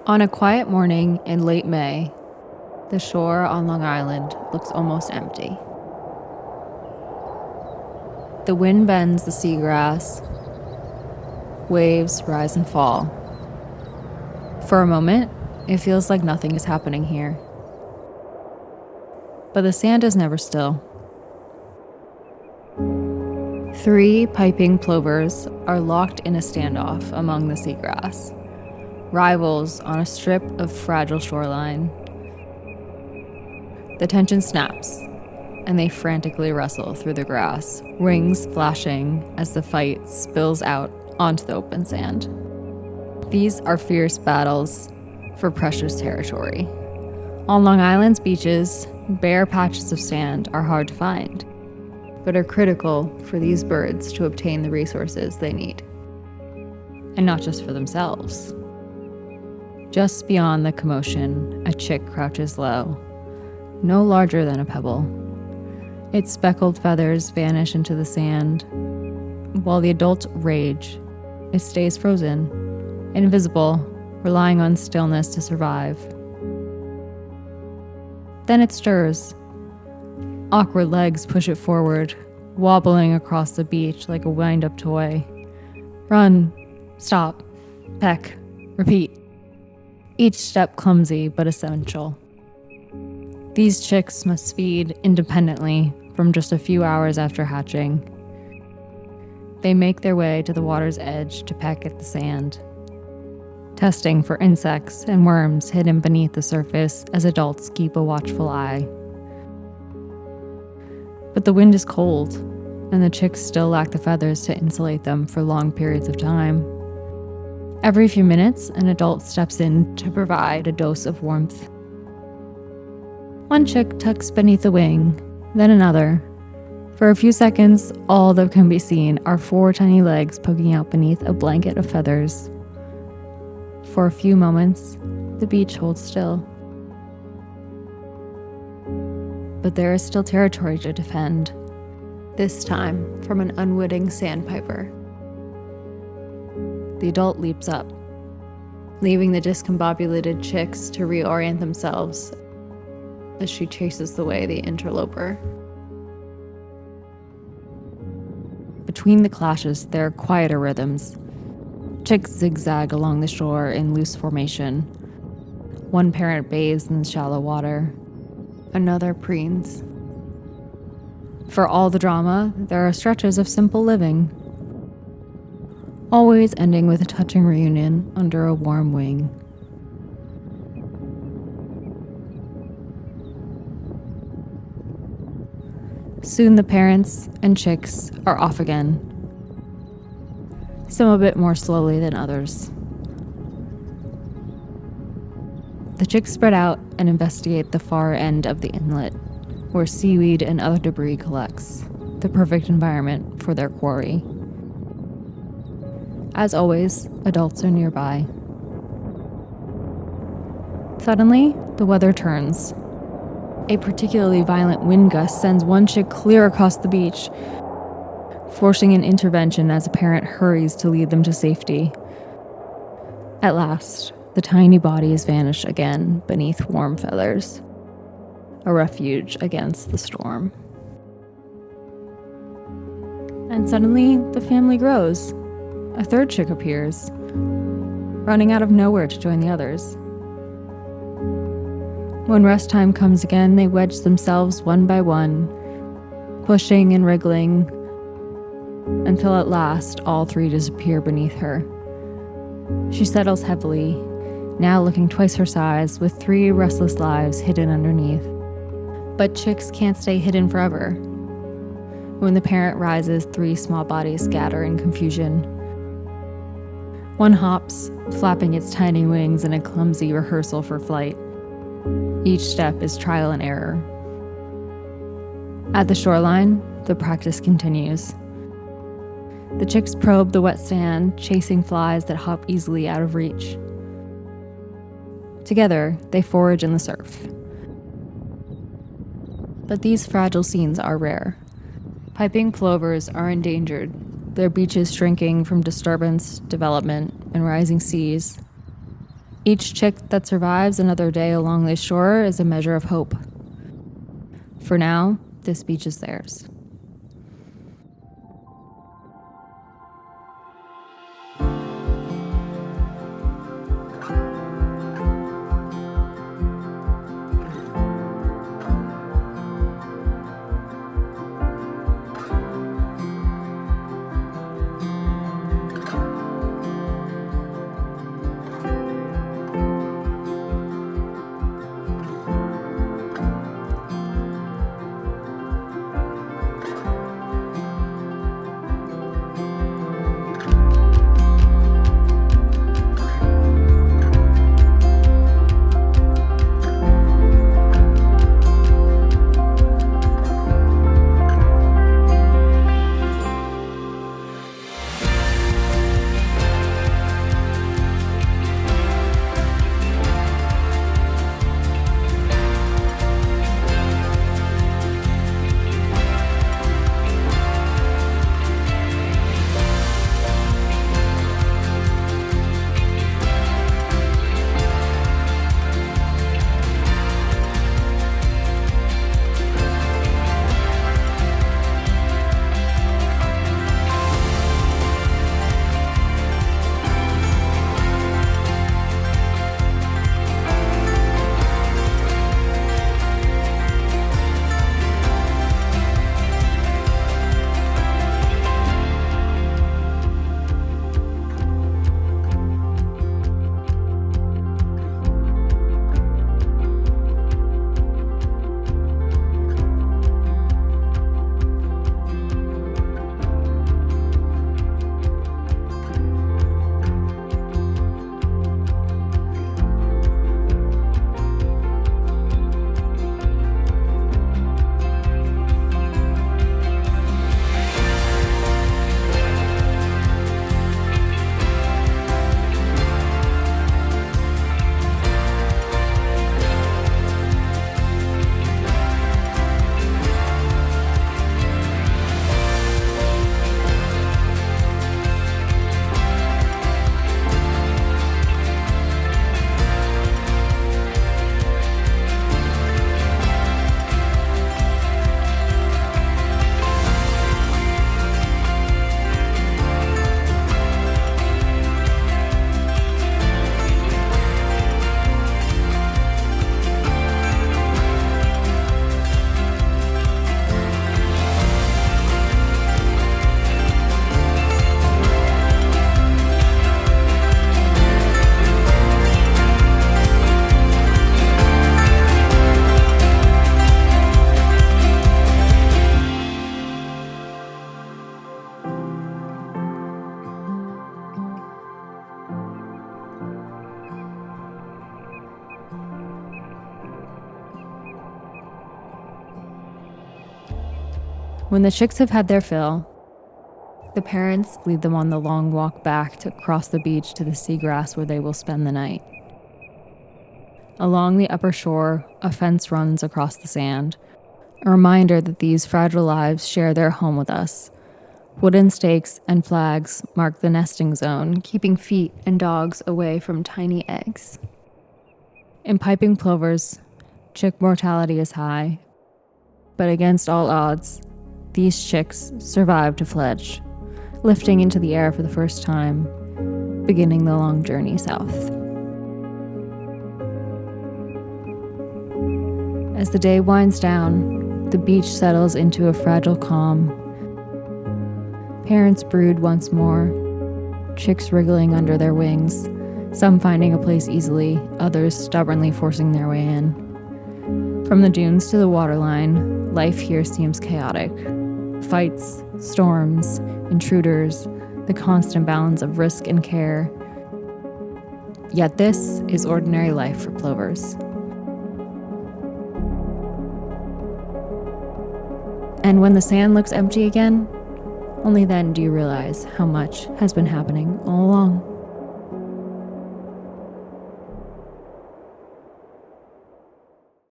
On a quiet morning in late May, the shore on Long Island looks almost empty. The wind bends the seagrass, waves rise and fall. For a moment, it feels like nothing is happening here. But the sand is never still. 3 piping plovers are locked in a standoff among the seagrass, rivals on a strip of fragile shoreline. The tension snaps, and they frantically wrestle through the grass, rings flashing as the fight spills out onto the open sand. These are fierce battles for precious territory. On Long Island's beaches, bare patches of sand are hard to find, but are critical for these birds to obtain the resources they need. And not just for themselves. Just beyond the commotion, a chick crouches low, no larger than a pebble. Its speckled feathers vanish into the sand. While the adults rage, it stays frozen, invisible, relying on stillness to survive. Then it stirs. Awkward legs push it forward, wobbling across the beach like a wind-up toy. Run, stop, peck, repeat. Each step clumsy but essential. These chicks must feed independently from just a few hours after hatching. They make their way to the water's edge to peck at the sand, testing for insects and worms hidden beneath the surface as adults keep a watchful eye. But the wind is cold, and the chicks still lack the feathers to insulate them for long periods of time. Every few minutes, an adult steps in to provide a dose of warmth. One chick tucks beneath a wing, then another. For a few seconds, all that can be seen are 4 tiny legs poking out beneath a blanket of feathers. For a few moments, the beach holds still. But there is still territory to defend, this time from an unwitting sandpiper. The adult leaps up, leaving the discombobulated chicks to reorient themselves as she chases away the interloper. Between the clashes, there are quieter rhythms. Chicks zigzag along the shore in loose formation. One parent bathes in the shallow water. Another preens. For all the drama, there are stretches of simple living, always ending with a touching reunion under a warm wing. Soon the parents and chicks are off again, some a bit more slowly than others. The chicks spread out and investigate the far end of the inlet, where seaweed and other debris collects, the perfect environment for their quarry. As always, adults are nearby. Suddenly, the weather turns. A particularly violent wind gust sends one chick clear across the beach, forcing an intervention as a parent hurries to lead them to safety. At last, the tiny bodies vanish again beneath warm feathers, a refuge against the storm. And suddenly, the family grows. A third chick appears, running out of nowhere to join the others. When rest time comes again, they wedge themselves one by one, pushing and wriggling, until at last all 3 disappear beneath her. She settles heavily, now looking twice her size, with 3 restless lives hidden underneath. But chicks can't stay hidden forever. When the parent rises, 3 small bodies scatter in confusion. One hops, flapping its tiny wings in a clumsy rehearsal for flight. Each step is trial and error. At the shoreline, the practice continues. The chicks probe the wet sand, chasing flies that hop easily out of reach. Together, they forage in the surf. But these fragile scenes are rare. Piping plovers are endangered, their beaches shrinking from disturbance, development, and rising seas. Each chick that survives another day along this shore is a measure of hope. For now, this beach is theirs. When the chicks have had their fill, the parents lead them on the long walk back to cross the beach to the seagrass where they will spend the night. Along the upper shore, a fence runs across the sand, a reminder that these fragile lives share their home with us. Wooden stakes and flags mark the nesting zone, keeping feet and dogs away from tiny eggs. In Piping Plovers, chick mortality is high, but against all odds, these chicks survive to fledge, lifting into the air for the first time, beginning the long journey south. As the day winds down, the beach settles into a fragile calm. Parents brood once more, chicks wriggling under their wings, some finding a place easily, others stubbornly forcing their way in. From the dunes to the waterline, life here seems chaotic. Fights, storms, intruders, the constant balance of risk and care. Yet this is ordinary life for plovers. And when the sand looks empty again, only then do you realize how much has been happening all along.